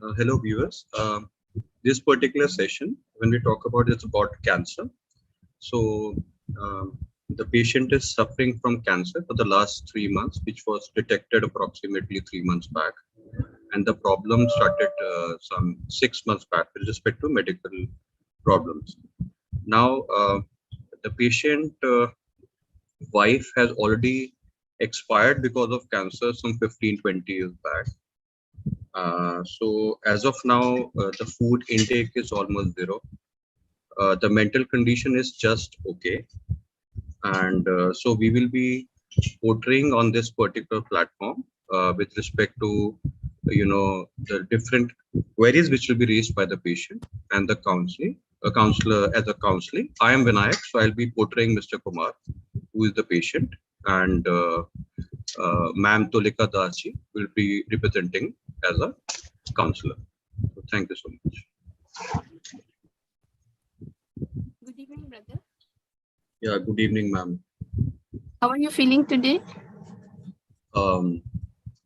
Hello, viewers. This particular session, when we talk about it's about cancer. So, the patient is suffering from cancer for the last 3 months, which was detected approximately 3 months back, and the problem started some 6 months back with respect to medical problems. Now, the patient wife has already expired because of cancer some 15-20 years back. So as of now, the food intake is almost zero. The mental condition is just okay, and so we will be portraying on this particular platform with respect to the different queries which will be raised by the patient and the counselor as a counseling. I am Vinayak, so I'll be portraying Mr. Kumar, who is the patient, and Ma'am Tolika Dasi will be representing as a counselor. So thank you so much. Good evening, brother. Yeah, good evening, ma'am. How are you feeling today?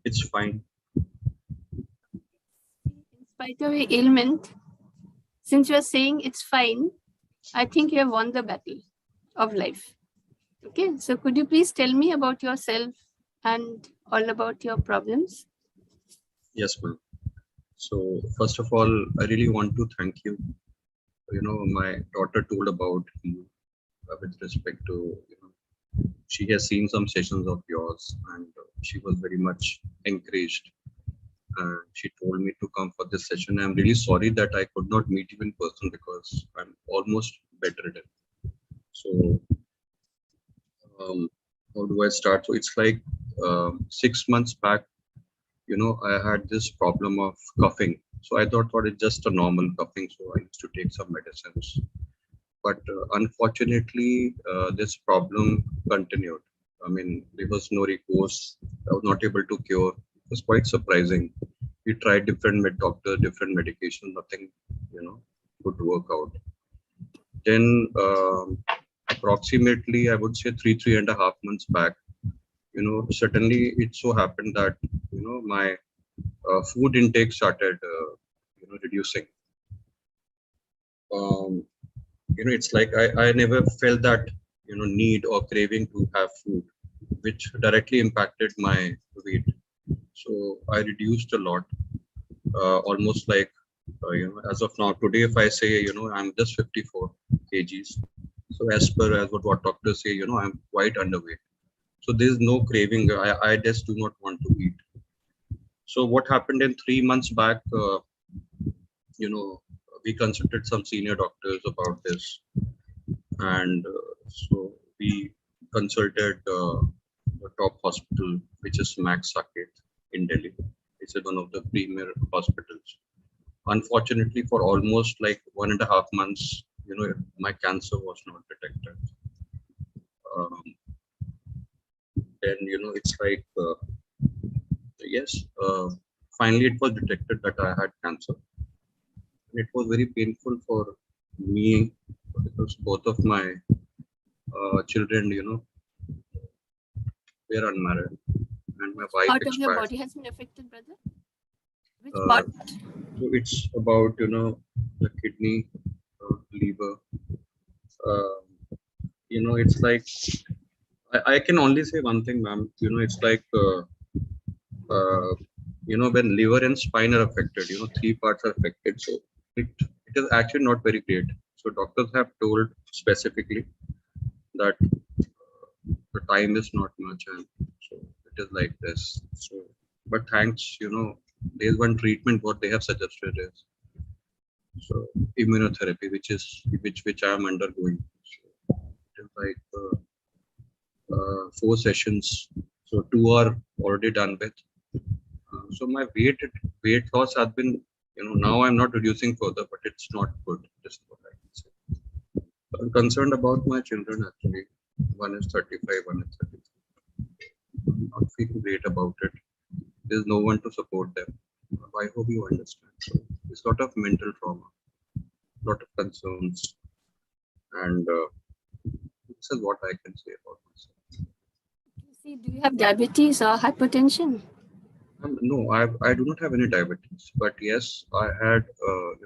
It's fine. In spite of your ailment, since you are saying it's fine, I think you have won the battle of life. Okay, so could you please tell me about yourself and all about your problems? Yes, ma'am. So first of all, I really want to thank you. My daughter told about you with respect to, she has seen some sessions of yours, and she was very much encouraged. She told me to come for this session. I'm really sorry that I could not meet you in person because I'm almost bedridden. So how do I start? So it's like 6 months back, I had this problem of coughing. So I thought it's just a normal coughing. So I used to take some medicines. But unfortunately, this problem continued. I mean, there was no recourse. I was not able to cure. It was quite surprising. We tried different doctors, different medication, nothing, could work out. Then approximately, I would say 3.5 months back, suddenly it so happened that, my food intake started, reducing. It's like I never felt that, need or craving to have food, which directly impacted my weight. So I reduced a lot, almost like, as of now, today, if I say, I'm just 54 kgs. So as per as what doctors say, I'm quite underweight. So there's no craving. I just do not want to eat. So what happened in 3 months back, we consulted some senior doctors about this, and so we consulted the top hospital, which is Max Saket in Delhi. It's one of the premier hospitals. Unfortunately, for almost like 1.5 months, my cancer was not detected. Um, then it's like yes, finally it was detected that I had cancer. It was very painful for me because both of my children, were unmarried, and my wife Part of your expired. body has been affected, brother? Which part? So it's about the kidney, liver. It's like I can only say one thing, ma'am. It's like when liver and spine are affected, three parts are affected. So it is actually not very great. So doctors have told specifically that the time is not much, and so it is like this. So, but thanks, there's one treatment what they have suggested is so immunotherapy, which I am undergoing. So it is like 4 sessions. So 2 are already done with. So my weight loss has been, now I'm not reducing further, but it's not good. Just what I can say. I'm concerned about my children actually. One is 35, one is 33. I'm not feeling great about it. There's no one to support them. I hope you understand. So it's a lot of mental trauma, a lot of concerns, and this is what I can say about myself. See, do you have diabetes or hypertension? No, I do not have any diabetes, but yes, I had,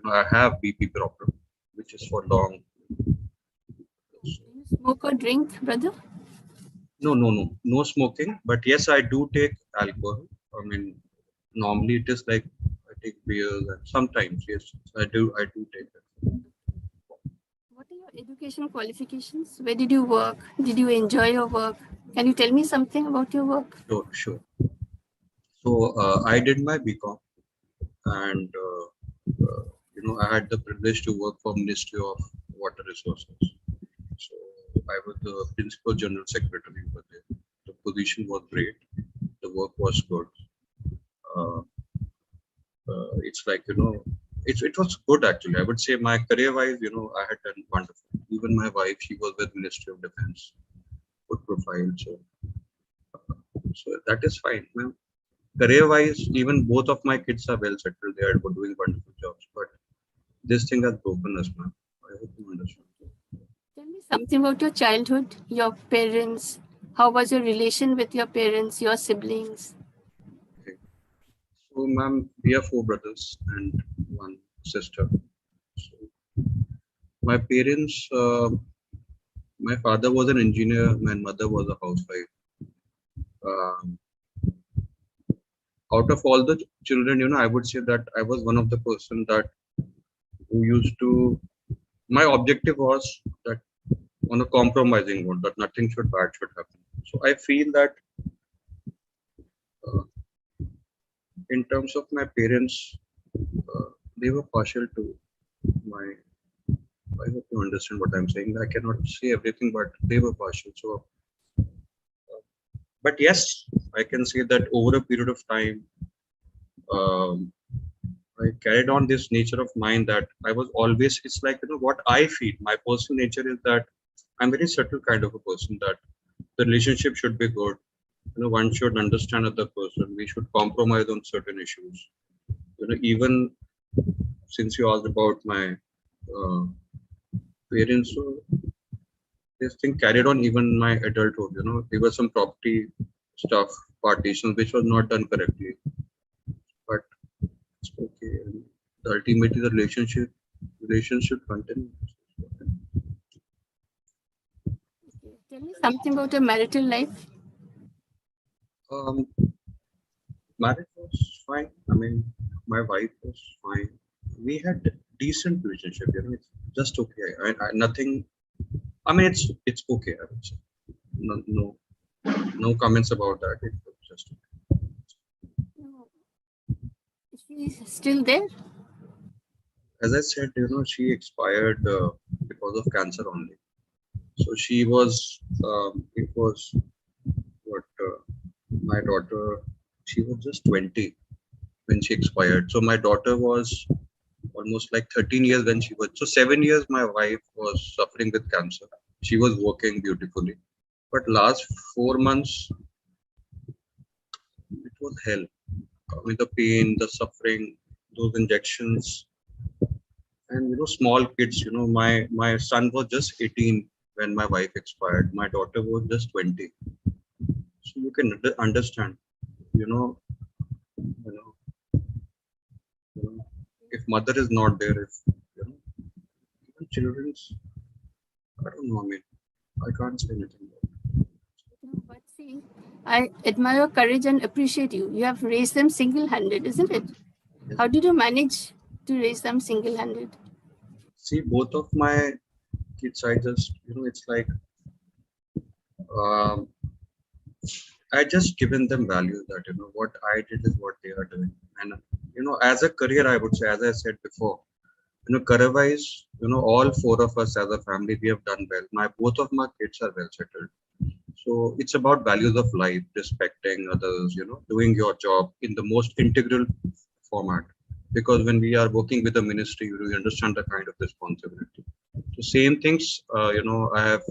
I have BP problem, which is for long. Do you smoke or drink, brother? No smoking. But yes, I do take alcohol. I mean, normally it is like I take beers, and sometimes yes, I do take it. What are your education qualifications? Where did you work? Did you enjoy your work? Can you tell me something about your work? Sure, sure. So I did my BCom, and I had the privilege to work for Ministry of Water Resources. So I was the principal general secretary over there. The position was great. The work was good. Uh, it's like it was good actually. I would say my career wise, I had done wonderful. Even my wife, she was with Ministry of Defense, good profile. So that is fine. Ma'am. Career wise, even both of my kids are well settled. They are doing wonderful jobs. But this thing has broken us, ma'am. I hope you understand. Tell me something about your childhood, your parents. How was your relation with your parents, your siblings? Okay. So, ma'am, we are four brothers and one sister. So, my parents, my father was an engineer, my mother was a housewife. Um, Out of all the children, I would say that I was one of the person that who used to. My objective was that on a compromising note, that nothing should bad should happen. So I feel that uh, in terms of my parents, they were partial to my. I hope you understand what I'm saying. I cannot say everything, but they were partial. So, but yes, I can say that over a period of time, um, I carried on this nature of mine that I was always, it's like, what I feel. My personal nature is that I'm very subtle kind of a person that the relationship should be good. One should understand other person. We should compromise on certain issues. Even since you asked about my uh, parents, so this thing carried on even my adulthood. There was some property stuff, partitions, which was not done correctly. But it's okay. And ultimately, the relationship continues. Okay. Tell me something about your marital life. Um, Marriage was fine. I mean, my wife was fine. We had decent relationship. It's just okay. Nothing. I mean, it's okay. I would say no comments about that. It was just No. Is she still there? as I said. She expired because of cancer only. So she was. It was what my daughter. She was just 20 when she expired. So my daughter was almost like 13 years when she was. So 7 years my wife was suffering with cancer. She was working beautifully. But last 4 months, it was hell. I mean, the pain, the suffering, those injections, and small kids. My son was just 18 when my wife expired. My daughter was just 20. So you can understand. You know, you know, you know, if mother is not there, if even children's, I don't know. I mean, I can't say anything. No, but see, I admire your courage and appreciate you. You have raised them single-handed, isn't it? Yes. How did you manage to raise them single-handed? See, both of my kids, I just, it's like um, I just given them value that what I did is what they are doing, and as a career, I would say, as I said before, career wise, all four of us as a family, we have done well. Both of my kids are well settled, so it's about values of life, respecting others, doing your job in the most integral format. Because when we are working with the ministry, we understand the kind of responsibility. So same things, I have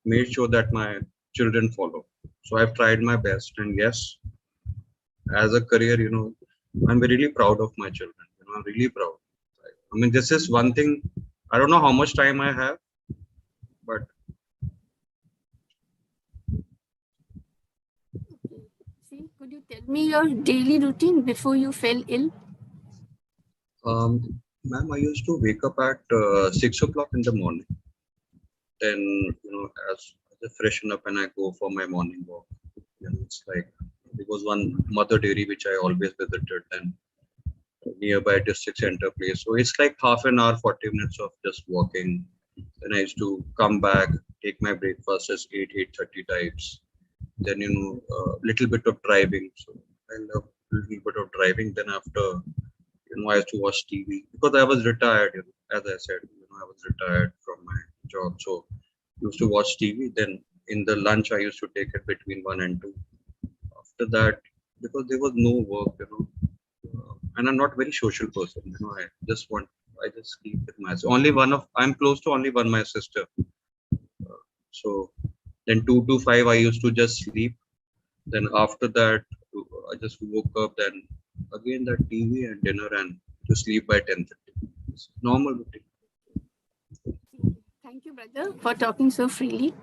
made sure that my children follow. So I've tried my best, and yes, as a career, I'm really proud of my children. I'm really proud. I mean, this is one thing. I don't know how much time I have, but Okay. See, Could you tell me your daily routine before you fell ill? Ma'am, I used to wake up at 6 o'clock in the morning. Then, as I freshen up and I go for my morning walk. It's like there was one mother dairy which I always visited, and nearby district center place. So it's like half an hour, 40 minutes of just walking. Then I used to come back, take my breakfast as 8:30 types. Then little bit of driving. So I love little bit of driving. Then after I used to watch TV because I was retired. As I said, I was retired from my job, so used to watch TV. Then in the lunch, I used to take it between 1 and 2. After that, because there was no work, and I'm not very social person. I just keep with myself. I'm close to only one my sister. So then 2 to 5, I used to just sleep. Then after that, I just woke up. Then again that TV and dinner and to sleep by 10:30. It's normal routine. Thank you, brother, for talking so freely.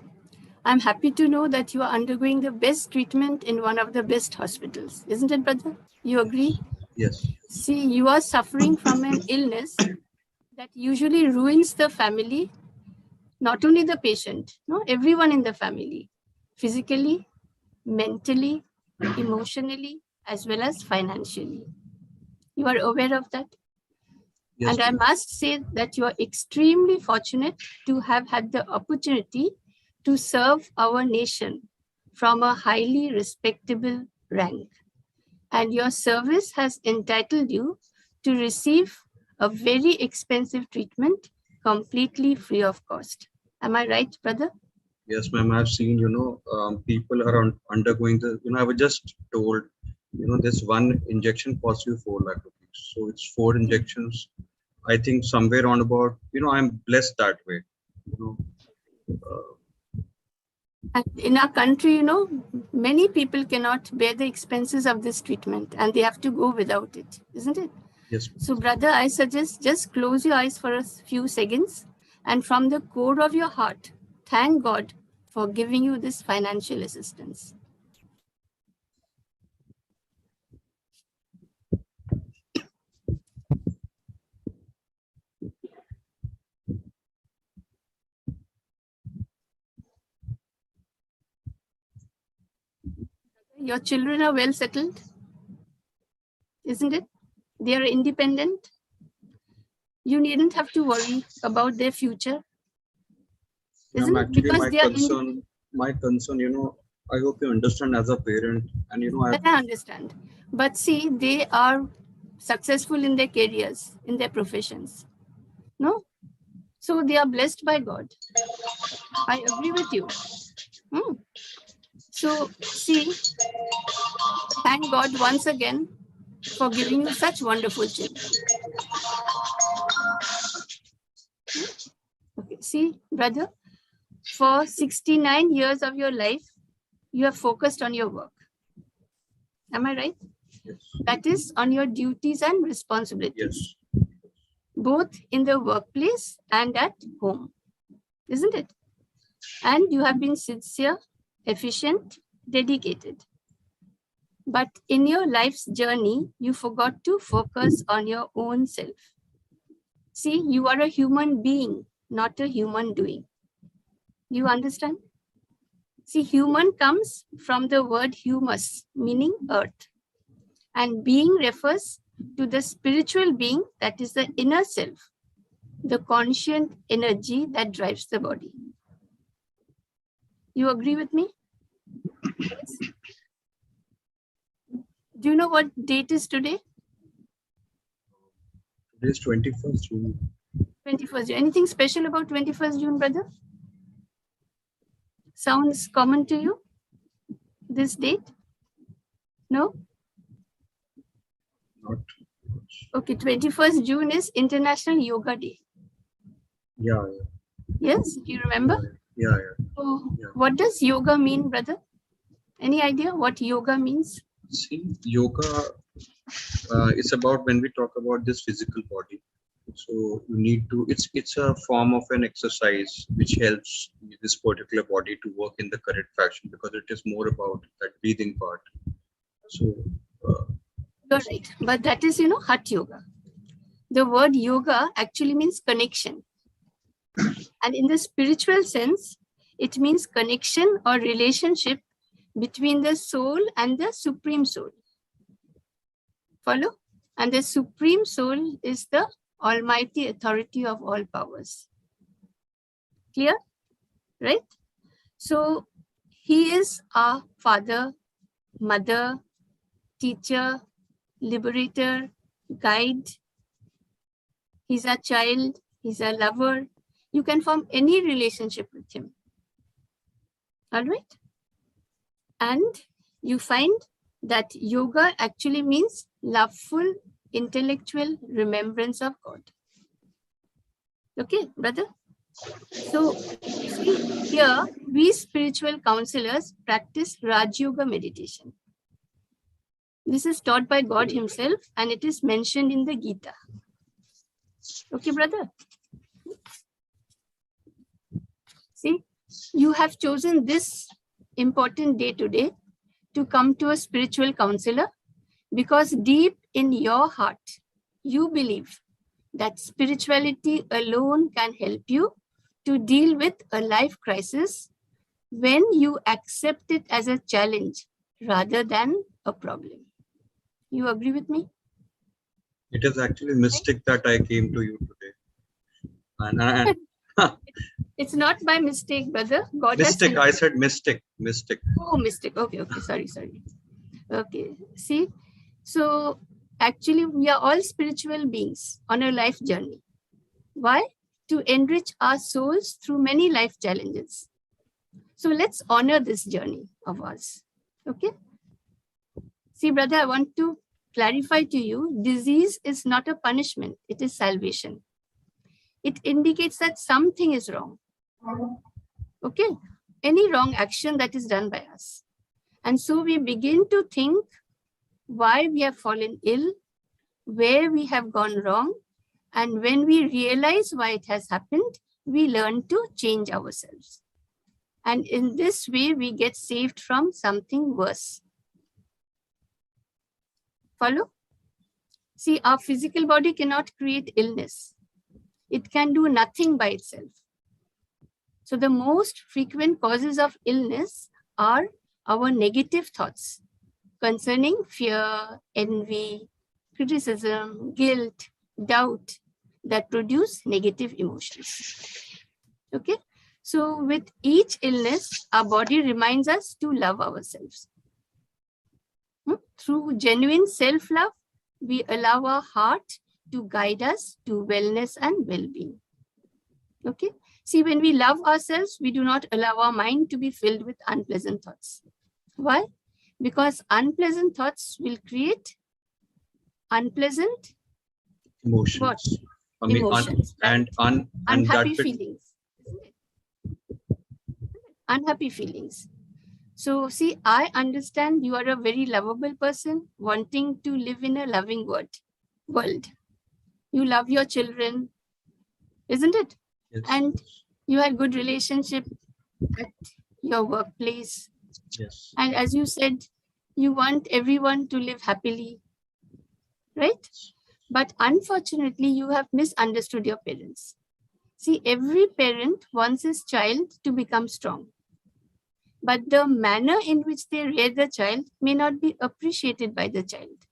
I'm happy to know that you are undergoing the best treatment in one of the best hospitals. Isn't it, brother? You agree? Yes. See, you are suffering from an illness that usually ruins the family, not only the patient, no, everyone in the family, physically, mentally, emotionally, as well as financially. You are aware of that? Yes. And I must say that you are extremely fortunate to have had the opportunity to serve our nation from a highly respectable rank. And your service has entitled you to receive a very expensive treatment completely free of cost. Am I right, brother? Yes, ma'am. I've seen, people are undergoing the, I was just told, this one injection costs you 4 lakh rupees. So it's 4 injections. I think somewhere on about, I'm blessed that way. And in our country, many people cannot bear the expenses of this treatment and they have to go without it, isn't it? Yes. So, brother, I suggest just close your eyes for a few seconds and from the core of your heart, thank God for giving you this financial assistance. Your children are well settled, isn't it? They are independent. You needn't have to worry about their future, isn't it? Actually, Because they are independent. my concern, I hope you understand as a parent, and I understand. But see, they are successful in their careers, in their professions. No? So they are blessed by God. I agree with you. So see, thank God once again for giving you such wonderful children. Okay, see, brother, for 69 years of your life, you have focused on your work. Am I right? Yes. That is on your duties and responsibilities. Yes. Both in the workplace and at home, isn't it? And you have been sincere, efficient, dedicated. But in your life's journey, you forgot to focus on your own self. See, you are a human being, not a human doing. You understand? See, human comes from the word humus, meaning earth. And being refers to the spiritual being that is the inner self, the conscient energy that drives the body. You agree with me? Yes. Do you know what date is today? Today is 21st June. 21st June. Anything special about 21st June, brother? Sounds common to you? This date? No? Not. Okay, 21st June is International Yoga Day. Yeah. Yes, do you remember? Yeah. So, what does yoga mean, brother? Any idea what yoga means? See, yoga is about when we talk about this physical body. So you need to. It's a form of an exercise which helps this particular body to work in the correct fashion because it is more about that breathing part. So, uh, You're right. But that is, Hatha Yoga. The word yoga actually means connection. And in the spiritual sense, it means connection or relationship between the soul and the supreme soul. Follow? And the supreme soul is the almighty authority of all powers. Clear? Right? So he is our father, mother, teacher, liberator, guide. He's a child, he's a lover. You can form any relationship with him. All right? And you find that yoga actually means loveful, intellectual remembrance of God. Okay, brother? So, see, here we spiritual counselors practice Raj Yoga meditation. This is taught by God himself and it is mentioned in the Gita. Okay, brother? See, you have chosen this important day today to come to a spiritual counselor because deep in your heart, you believe that spirituality alone can help you to deal with a life crisis when you accept it as a challenge rather than a problem. You agree with me? it is actually mystic that I came to you today. And It's not by mistake, brother. God mystic, has I said mystic. Oh, mistake. Okay, sorry. Okay, see, so actually we are all spiritual beings on a life journey. Why? To enrich our souls through many life challenges. So let's honor this journey of ours. Okay? See, brother, I want to clarify to you, disease is not a punishment, it is salvation. It indicates that something is wrong. Okay? Any wrong action that is done by us. And so we begin to think why we have fallen ill, where we have gone wrong, and when we realize why it has happened, we learn to change ourselves. And in this way, we get saved from something worse. Follow? See, our physical body cannot create illness. It can do nothing by itself. So the most frequent causes of illness are our negative thoughts concerning fear, envy, criticism, guilt, doubt that produce negative emotions. Okay? So with each illness, our body reminds us to love ourselves. Through genuine self-love, we allow our heart to guide us to wellness and well-being. Okay? See, when we love ourselves, we do not allow our mind to be filled with unpleasant thoughts. Why? Because unpleasant thoughts will create unpleasant Emotions. what? I mean, Emotions. and unhappy that feelings. Unhappy feelings. So see, I understand you are a very lovable person wanting to live in a loving world. You love your children, isn't it? yes. And you had good relationship at your workplace. Yes. And as you said, you want everyone to live happily, right? But unfortunately, you have misunderstood your parents. See, every parent wants his child to become strong. But the manner in which they rear the child may not be appreciated by the child.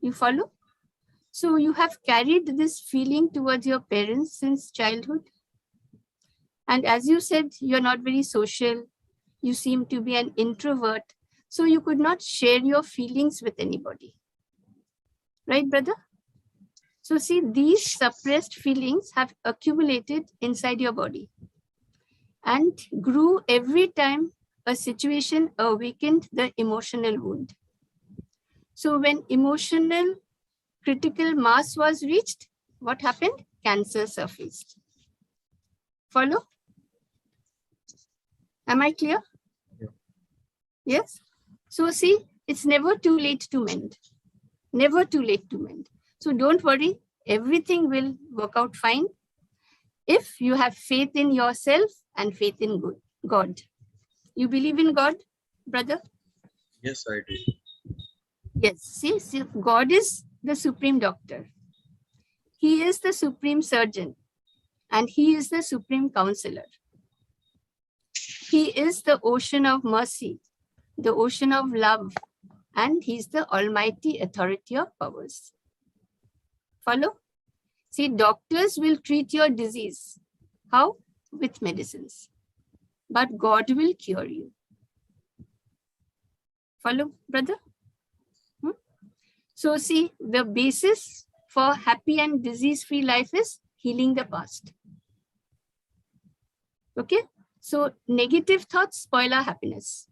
You follow? So you have carried this feeling towards your parents since childhood. And as you said, you're not very social. You seem to be an introvert. So you could not share your feelings with anybody. Right, brother? So see, these suppressed feelings have accumulated inside your body and grew every time a situation awakened the emotional wound. So when emotional critical mass was reached, what happened? Cancer surfaced. Follow? Am I clear? Yeah. Yes? So see, it's never too late to mend. Never too late to mend. So don't worry, everything will work out fine if you have faith in yourself and faith in God. You believe in God, brother? Yes, I do. Yes, see, God is the supreme doctor. He is the supreme surgeon and he is the supreme counselor. He is the ocean of mercy, the ocean of love, and he's the almighty authority of powers. Follow? See, doctors will treat your disease. How? With medicines. But God will cure you. Follow, brother? So see, the basis for happy and disease-free life is healing the past. Okay? So negative thoughts spoil our happiness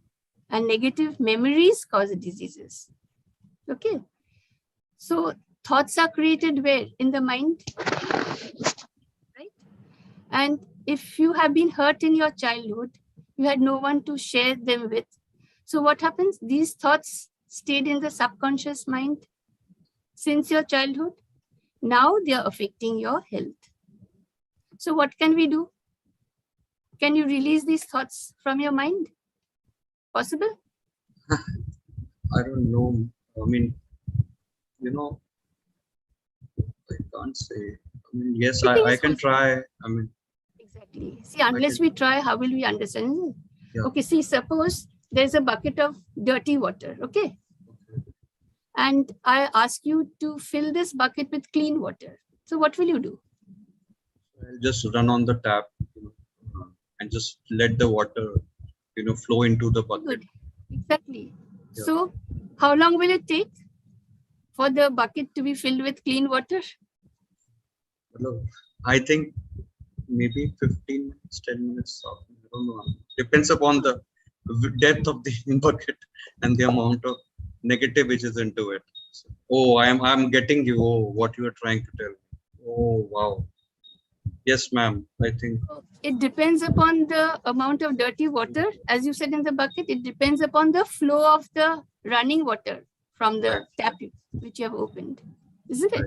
and negative memories cause diseases. Okay? So thoughts are created where? In the mind, right? And if you have been hurt in your childhood, you had no one to share them with. So what happens? These thoughts stayed in the subconscious mind since your childhood. Now they are affecting your health. So what can we do? Can you release these thoughts from your mind? Possible? I don't know. I mean, you know, I can't say. I mean, yes, The thing I is can possible. try. I mean, Exactly. See, unless we try, how will we understand? Isn't it? Yeah. Okay, see, suppose there's a bucket of dirty water, okay? And I ask you to fill this bucket with clean water. So what will you do? I'll just run on the tap, and just let the water, flow into the bucket. Good. Exactly. Yeah. So how long will it take for the bucket to be filled with clean water? Hello. I think maybe 15 minutes, 10 minutes. I don't know. Depends upon the depth of the bucket and the amount of negative which is into it. So, oh, I'm getting you. Oh, what you are trying to tell. Oh, wow. Yes, ma'am. I think. It depends upon the amount of dirty water. As you said in the bucket, it depends upon the flow of the running water from the Right. tap which you have opened. Isn't it?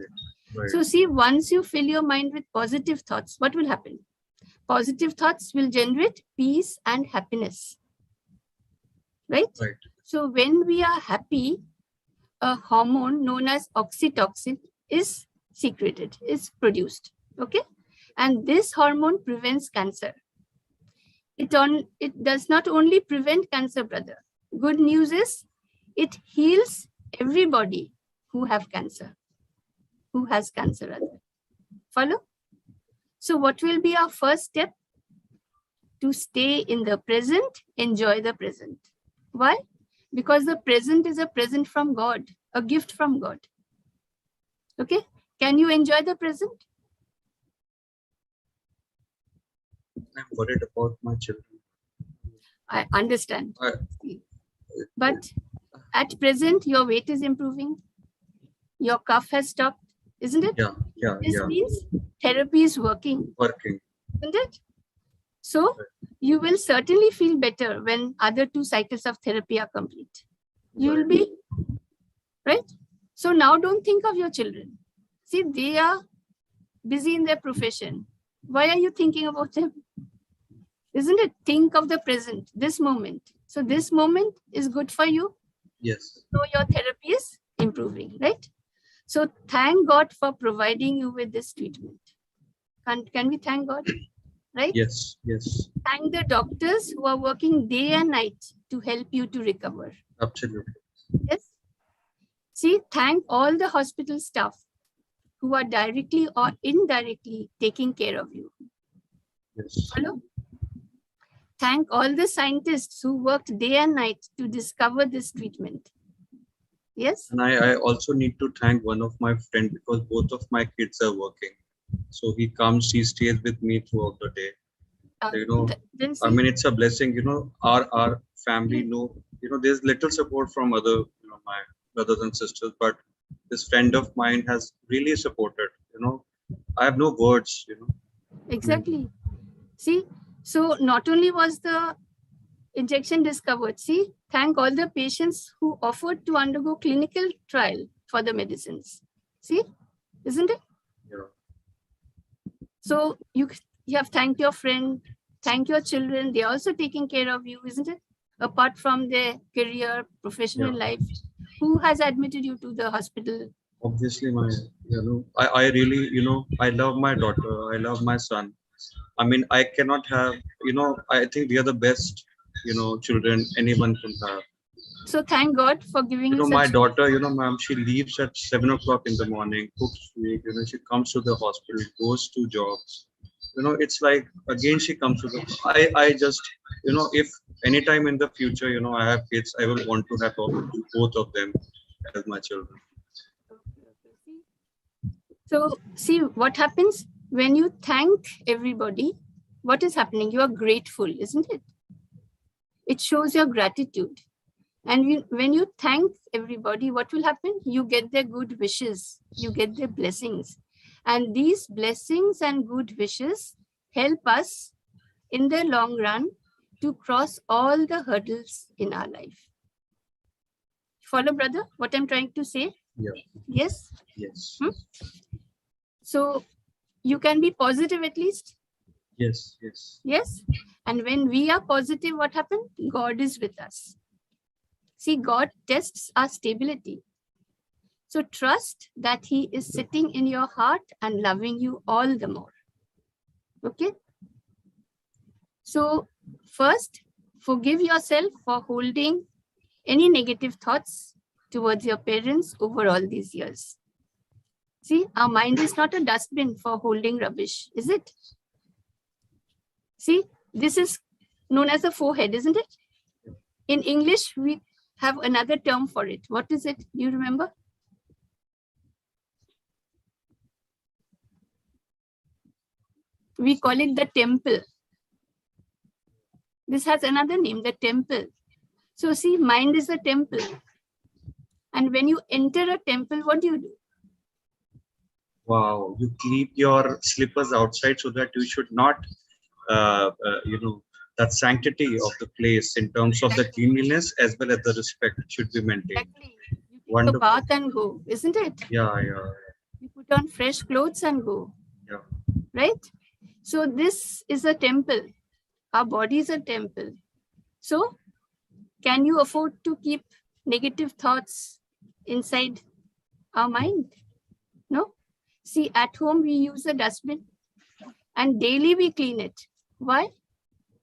Right. So see, once you fill your mind with positive thoughts, what will happen? Positive thoughts will generate peace and happiness. Right? So when we are happy, a hormone known as oxytocin is secreted, is produced. Okay? And this hormone prevents cancer. It does not only prevent cancer, brother. Good news is it heals everybody who have cancer, who has cancer rather. Follow? So what will be our first step? To stay in the present, enjoy the present. Why? Because the present is a present from God, a gift from God. Okay? Can you enjoy the present? I'm worried about my children. I understand. But at present, your weight is improving. Your cough has stopped, isn't it? Yeah. This means therapy is working. Isn't it? So you will certainly feel better when other 2 cycles of therapy are complete. You will be, right? So now don't think of your children. See, they are busy in their profession. Why are you thinking about them? Isn't it? Think of the present, this moment. So this moment is good for you. Yes. So your therapy is improving, right? So thank God for providing you with this treatment. Can we thank God? Right? Yes. Thank the doctors who are working day and night to help you to recover. Absolutely. Yes. See, thank all the hospital staff who are directly or indirectly taking care of you. Yes. Hello? Thank all the scientists who worked day and night to discover this treatment. Yes. And I also need to thank one of my friends because both of my kids are working. So he stays with me throughout the day. I mean, it's a blessing, our family, there's little support from other, my brothers and sisters, but this friend of mine has really supported, I have no words, Exactly. See, so not only was the injection discovered, see, thank all the patients who offered to undergo clinical trial for the medicines. See, isn't it? Yeah. So you have thanked your friend, thank your children. They're also taking care of you, isn't it? Apart from their career, professional life, Who has admitted you to the hospital? Obviously, I really, I love my daughter. I love my son. I mean, I cannot have, I think we are the best, children anyone can have. So thank God for giving you My such. daughter, ma'am, she leaves at 7 o'clock in the morning, cooks food, she comes to the hospital, goes to jobs. It's like, again, she comes to I just, if anytime in the future, I have kids, I will want to have both of them as my children. So see what happens when you thank everybody. What is happening? You are grateful, isn't it? It shows your gratitude. And when you thank everybody, what will happen? You get their good wishes, you get their blessings. And these blessings and good wishes help us in the long run to cross all the hurdles in our life. Follow, brother, what I'm trying to say? Yeah. Yes? Yes. So you can be positive at least? Yes, yes. Yes? And when we are positive, what happens? God is with us. See, God tests our stability. So trust that He is sitting in your heart and loving you all the more. Okay? So first, forgive yourself for holding any negative thoughts towards your parents over all these years. See, our mind is not a dustbin for holding rubbish, is it? See, this is known as a forehead, isn't it? In English, we have another term for it. What is it? Do you remember? We call it the temple. This has another name, the temple. So see, mind is a temple. And when you enter a temple, what do? Wow, you keep your slippers outside so that you should not, that sanctity of the place in terms of the cleanliness as well as the respect should be maintained. Exactly. You take a bath and go, isn't it? Yeah. You put on fresh clothes and go. Yeah. Right? So this is a temple. Our body is a temple. So can you afford to keep negative thoughts inside our mind? No? See, at home we use a dustbin and daily we clean it. Why?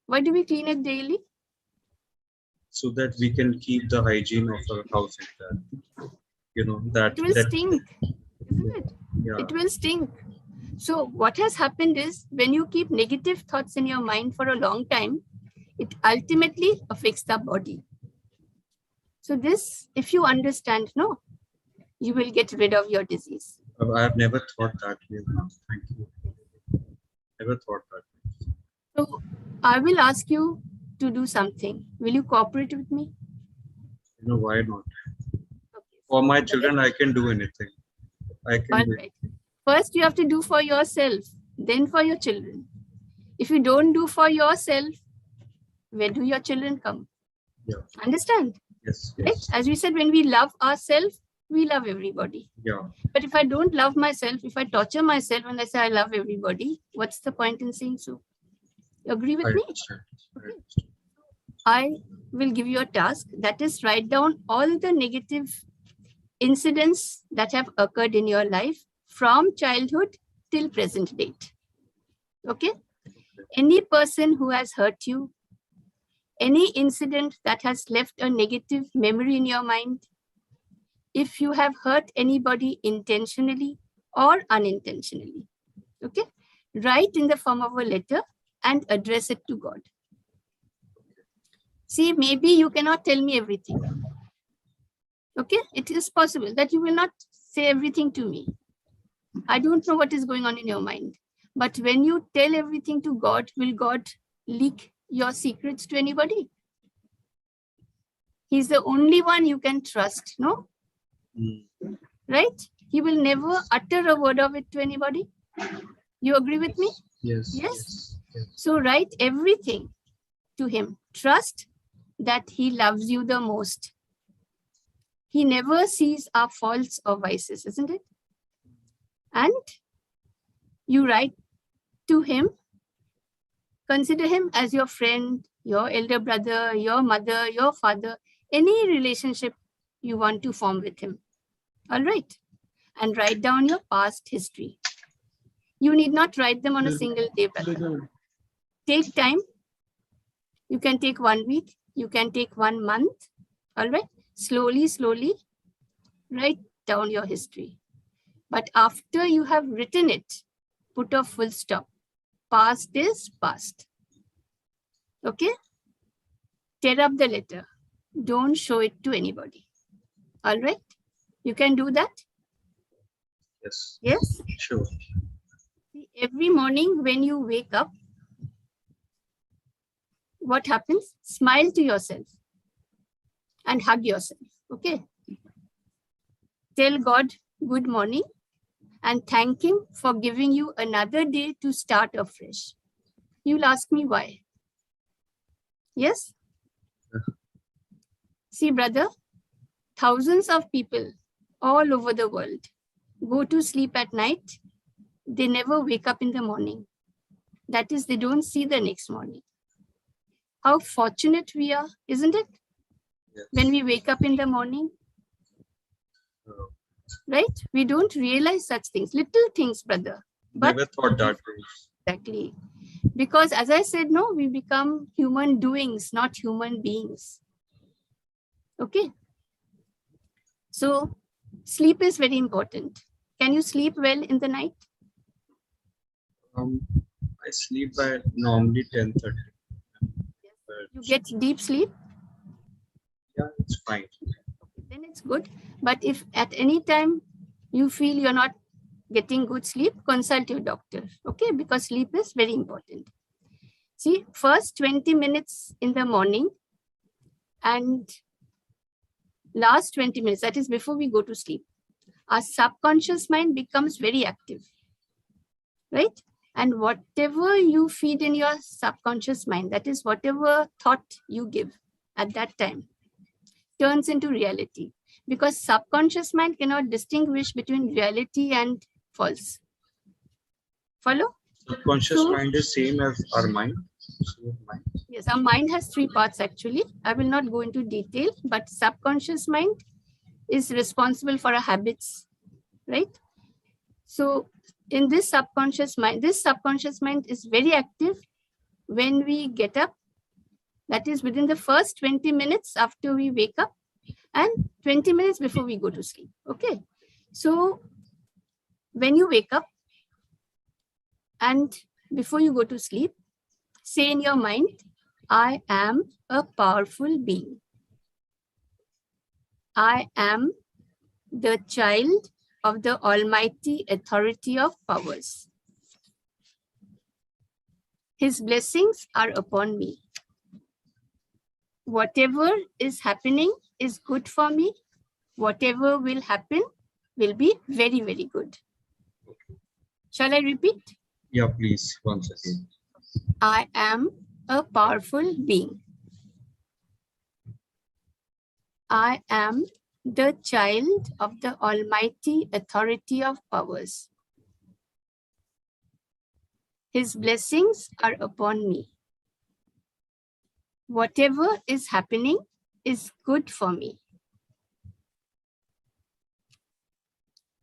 Why do we clean it daily? So that we can keep the hygiene of our house intact. That it will stink, isn't it? Yeah. It will stink. So what has happened is when you keep negative thoughts in your mind for a long time, it ultimately affects the body. So this, if you understand, no, you will get rid of your disease. I have never thought that way. Thank you. Never thought that. So I will ask you to do something. Will you cooperate with me? Why not? Okay. For my children, I can do anything. I can. All right. First, you have to do for yourself, then for your children. If you don't do for yourself, where do your children come? Yeah. Understand? Yes. Right? As we said, when we love ourselves, we love everybody. Yeah. But if I don't love myself, if I torture myself and I say I love everybody, what's the point in saying so? You agree with me? Okay. I will give you a task, that is, write down all the negative incidents that have occurred in your life from childhood till present date. Okay? Any person who has hurt you, any incident that has left a negative memory in your mind, if you have hurt anybody intentionally or unintentionally, okay, write in the form of a letter and address it to God. See, maybe you cannot tell me everything. Okay, it is possible that you will not say everything to me. I don't know what is going on in your mind. But when you tell everything to God, will God leak your secrets to anybody? He's the only one you can trust, no? Right? He will never utter a word of it to anybody. You agree with me? Yes. So write everything to him. Trust that he loves you the most. He never sees our faults or vices, isn't it? And you write to him, consider him as your friend, your elder brother, your mother, your father, any relationship you want to form with him. All right. And write down your past history. You need not write them on a single day, brother. Take time. You can take 1 week. You can take 1 month. All right. Slowly, slowly write down your history. But after you have written it, put a full stop. Past is past. Okay? Tear up the letter. Don't show it to anybody. All right? You can do that? Yes. Yes? Sure. Every morning when you wake up, what happens? Smile to yourself and hug yourself. Okay? Tell God good morning and thank him for giving you another day to start afresh. You'll ask me why. Yes? See, brother, thousands of people all over the world go to sleep at night. They never wake up in the morning. That is, they don't see the next morning. How fortunate we are, isn't it? Yes. When we wake up in the morning, right? We don't realize such things, little things, brother. But never thought that way. Exactly. Because as I said, no, we become human doings, not human beings. Okay. So sleep is very important. Can you sleep well in the night? I sleep by normally 10:30. You get deep sleep? Yeah, it's fine. Then it's good. But if at any time you feel you're not getting good sleep, consult your doctor. Okay, because sleep is very important. See, first 20 minutes in the morning and last 20 minutes, that is before we go to sleep, our subconscious mind becomes very active, right? And whatever you feed in your subconscious mind, that is whatever thought you give at that time, turns into reality. Because subconscious mind cannot distinguish between reality and false. Follow? Subconscious mind is same as our mind. Yes, our mind has 3 parts actually. I will not go into detail, but subconscious mind is responsible for our habits, right? So in this subconscious mind is very active when we get up. That is within the first 20 minutes after we wake up and 20 minutes before we go to sleep. Okay. So when you wake up and before you go to sleep, say in your mind, I am a powerful being. I am the child of the Almighty Authority of Powers. His blessings are upon me. Whatever is happening is good for me. Whatever will happen will be very, very good. Shall I repeat? Yeah, please, once again. I am a powerful being. I am the child of the Almighty Authority of Powers. His blessings are upon me. Whatever is happening is good for me.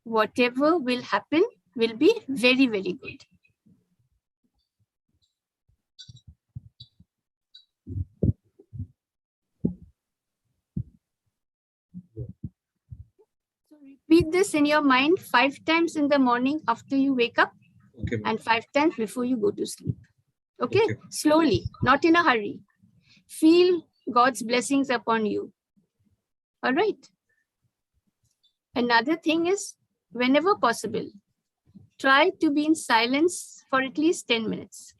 Whatever will happen will be very, very good. So repeat this in your mind 5 times in the morning after you wake up, Okay. And 5 times before you go to sleep. Okay? Slowly, not in a hurry. Feel God's blessings upon you. All right. Another thing is, whenever possible, try to be in silence for at least 10 minutes.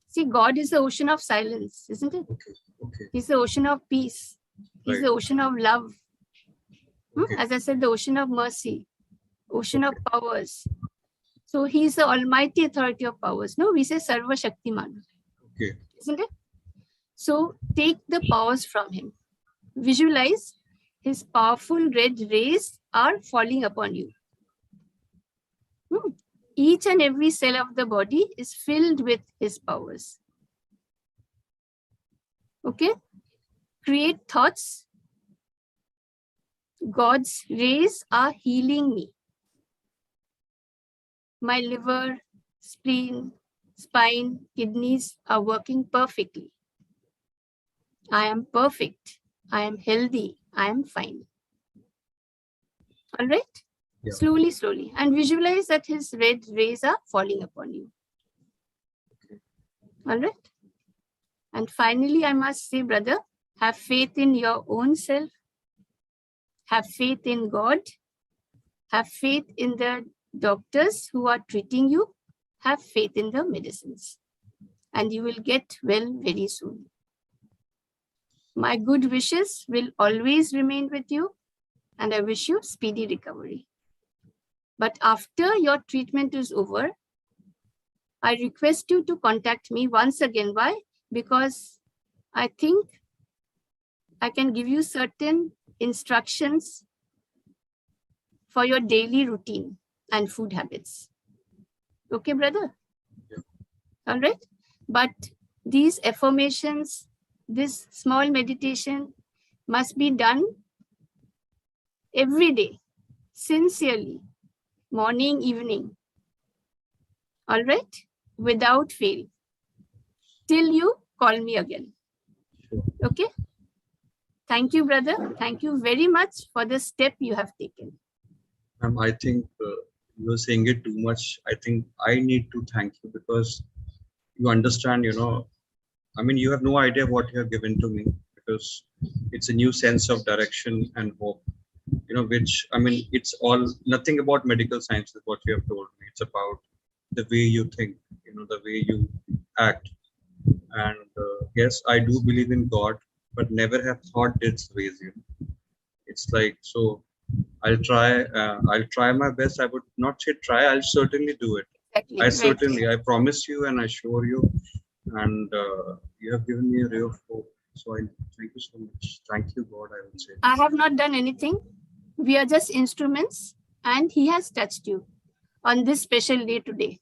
See, God is the ocean of silence, isn't it? Okay. Okay. He's the ocean of peace. He's Right. the ocean of love. Okay. As I said, the ocean of mercy, ocean of powers. So he's the Almighty Authority of Powers. No, we say Sarva Shaktiman. Okay. Isn't it? So take the powers from him. Visualize his powerful red rays are falling upon you. Each and every cell of the body is filled with his powers. Okay? Create thoughts God's rays are healing me. My liver, spleen, spine, kidneys are working perfectly. I am perfect. I am healthy. I am fine. All right? Yeah. Slowly, slowly. And visualize that his red rays are falling upon you. All right? And finally, I must say, brother, have faith in your own self. Have faith in God. Have faith in the doctors who are treating you. Have faith in the medicines. And you will get well very soon. My good wishes will always remain with you. And I wish you speedy recovery. But after your treatment is over, I request you to contact me once again. Why? Because I think I can give you certain instructions for your daily routine and food habits. Okay, brother? Yeah. All right. But these affirmations, this small meditation must be done every day, sincerely, morning, evening. All right? Without fail. Till you call me again. Sure. Okay? Thank you, brother. Thank you very much for the step you have taken. I think you are saying it too much. I think I need to thank you because you understand, I mean, you have no idea what you have given to me, because it's a new sense of direction and hope, which, I mean, it's all nothing about medical science is what you have told me. It's about the way you think, the way you act. And yes, I do believe in God, but never have thought this ways, It's like, so I'll try my best. I would not say try, I'll certainly do it. Exactly. I promise you and I assure you. And you have given me a ray of hope. So I thank you so much. Thank you, God, I would say. I have not done anything. We are just instruments, and he has touched you on this special day today.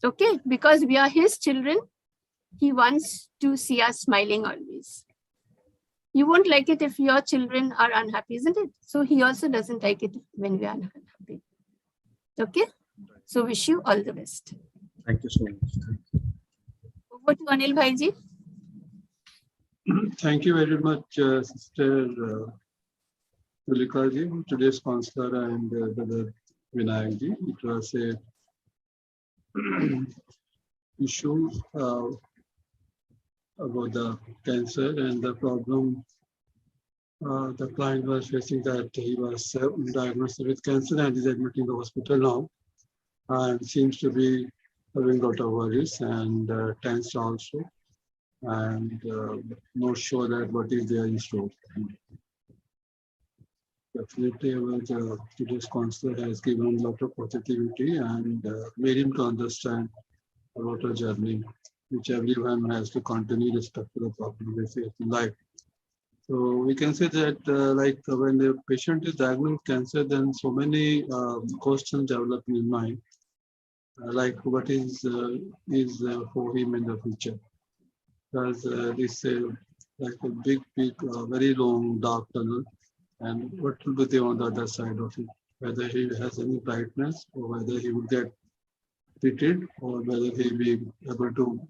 Okay? Because we are his children, he wants to see us smiling always. You won't like it if your children are unhappy, isn't it? So he also doesn't like it when we are unhappy. Okay? So wish you all the best. Thank you so much. Thank you. Over to Anil Bhaiji. Thank you very much, Sister Tulika ji, today's counselor, and Brother Vinayak ji. It was a issue about the cancer and the problem the client was facing, that he was diagnosed with cancer and is admitted in the hospital now, and seems to be having a lot of worries and tense also, and not sure that what is there in store. Definitely, today's counselor has given a lot of positivity and made him to understand about a journey which everyone has to continue respect to the problem they face in life. So we can say that like when the patient is diagnosed with cancer, then so many questions develop in his mind, like what is for him in the future. Because this like a big, very long dark tunnel, and what will be there on the other side of it? Whether he has any brightness, or whether he will get treated, or whether he will be able to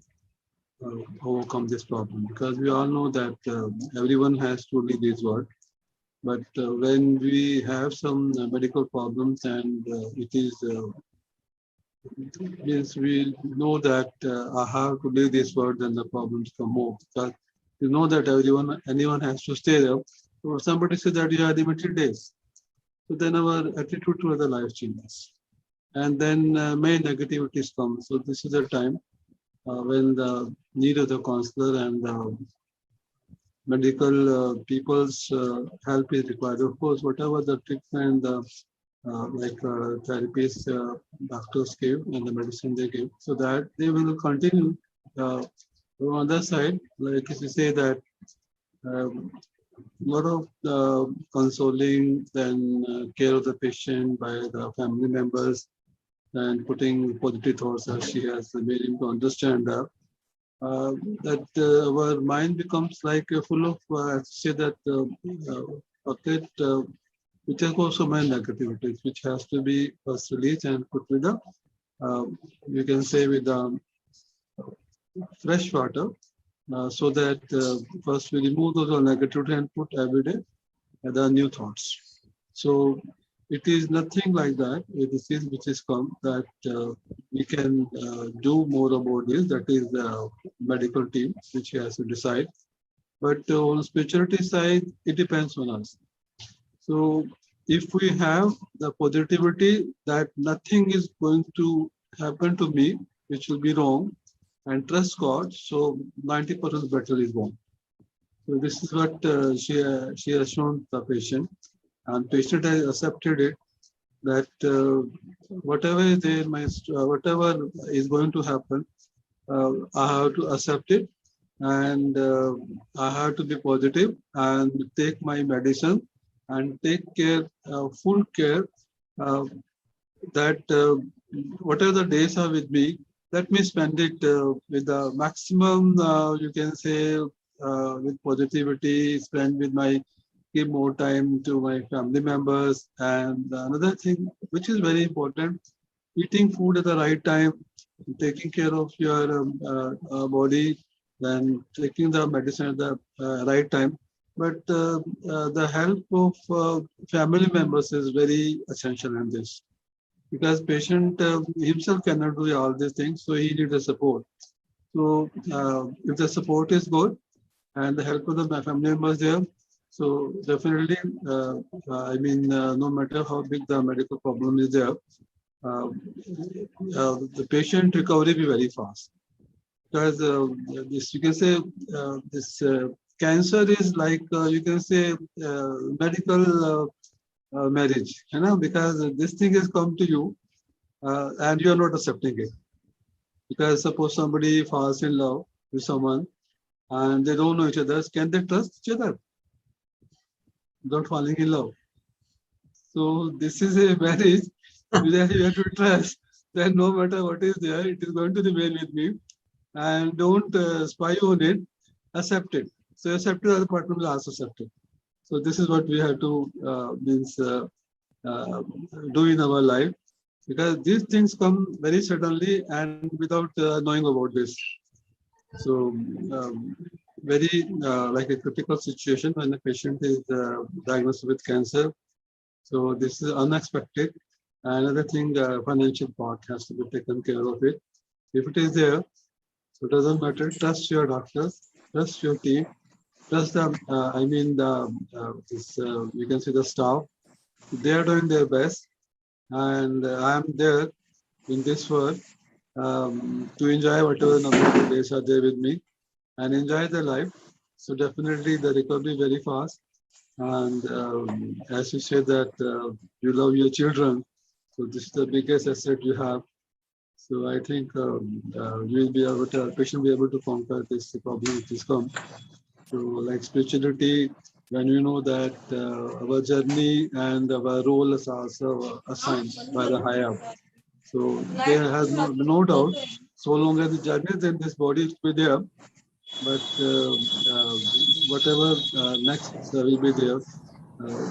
overcome this problem. Because we all know that everyone has to leave this world, but when we have some medical problems and it is means we know that I have to leave this world, then the problems come more. Because you know that anyone has to stay there. So somebody says that you have limited days. So then our attitude toward the life changes. And then main negativities come. So this is the time when the need of the counselor and medical people's help is required. Of course, whatever the treatment, therapies doctors gave and the medicine they gave, so that they will continue. On the other side, like if you say that a lot of consoling, then care of the patient by the family members, and putting positive thoughts, as she has made him to understand that our mind becomes like full of say that pocket, which has also many negativities, which has to be first released and put with the, you can say with the fresh water, so that first we remove those negativity and put every day the new thoughts. So it is nothing like that. This is which is come that we can do more about this. That is the medical team which has to decide. But on spirituality side, it depends on us. So if we have the positivity that nothing is going to happen to me, which will be wrong, and trust God, so 90% battle is won. So this is what she has shown the patient, and patient has accepted it that whatever is there, whatever is going to happen, I have to accept it, and I have to be positive and take my medicine and take care, full care, uh, that whatever the days are with me, let me spend it with the maximum, you can say, with positivity, spend with my, give more time to my family members. And another thing, which is very important, eating food at the right time, taking care of your body, then taking the medicine at the right time. But the help of family members is very essential in this, because patient himself cannot do all these things, so he needs the support. So if the support is good and the help of the family members there, so definitely, no matter how big the medical problem is there, uh, the patient recovery be very fast. Because this, you can say, this cancer is like, you can say, medical marriage, because this thing has come to you and you are not accepting it. Because suppose somebody falls in love with someone and they don't know each other, can they trust each other without falling in love? So this is a marriage that you have to trust that no matter what is there, it is going to remain with me, and don't spy on it, accept it. So accept it, other partner will also accept it. So this is what we have to uh, do in our life, because these things come very suddenly and without knowing about this. So very like a critical situation when the patient is diagnosed with cancer. So this is unexpected. Another thing, financial part has to be taken care of it. If it is there, so it doesn't matter. Trust your doctors, trust your team, trust the, you can see the staff. They are doing their best, and I am there in this world to enjoy whatever number of days are there with me and enjoy the life. So definitely the recovery very fast. And as you said that you love your children, so this is the biggest asset you have. So I think you will be able to, patient will be able to conquer this problem which is come. So like spirituality, when you know that our journey and our role is also assigned by the higher. So there has no doubt, so long as the journey is in this body, it will be there. But whatever next will be there,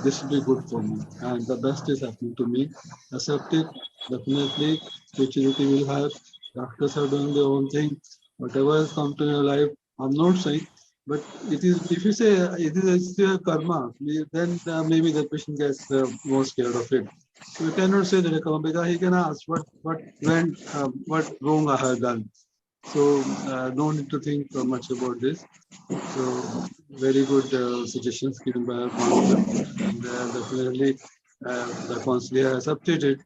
this will be good for me. And the best is happening to me. Accept it, definitely. Spirituality will help. Doctors are doing their own thing. Whatever has come to your life, I'm not saying, but it is, if you say it is still karma, then maybe the patient gets more scared of it. So you cannot say that karma, because he can ask what went, what wrong I have done. So no need to think much about this. So very good suggestions given by our counselor, and definitely the counselor has updated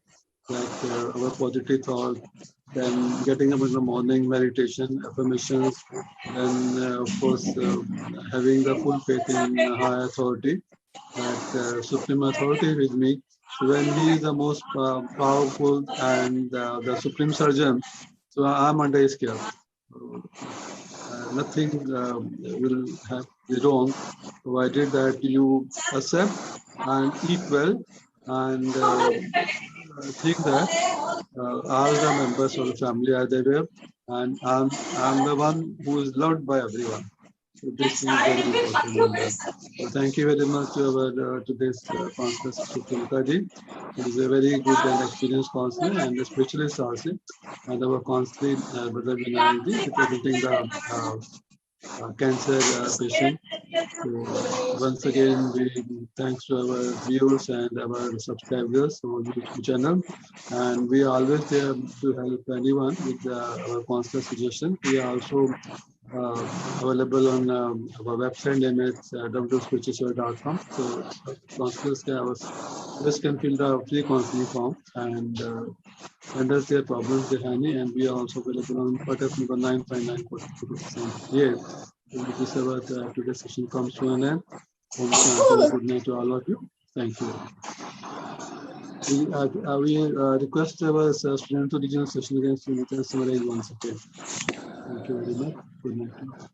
that our positive thought, then getting up in the morning, meditation, affirmations, then of course having the full faith in high authority, that supreme authority with me. So when he is the most powerful and the supreme surgeon, so I'm under his care. Nothing will have be wrong, provided that you accept and eat well, and think that all the members of the family are there, and I'm the one who is loved by everyone. So this is very important. So thank you very much to our today's counselor, Sister Pulka ji. It is a very good and experienced counselor and a specialist also. And our counselor, Brother Vinayak ji, representing the cancer patient. So once again, we thanks to our viewers and our subscribers on YouTube channel, and we are always there to help anyone with our counselor suggestion. We are also available on our website name is www.spiritualserve.com. So counselors can fill the free counseling form and send us their problems they have, and we are also available on contact number 9594278. So with this, our today's session comes to an end. Om Shanti. Good night to all of you. Thank you. We request our student to regional session again to summarize once again. Thank you very much. Good night.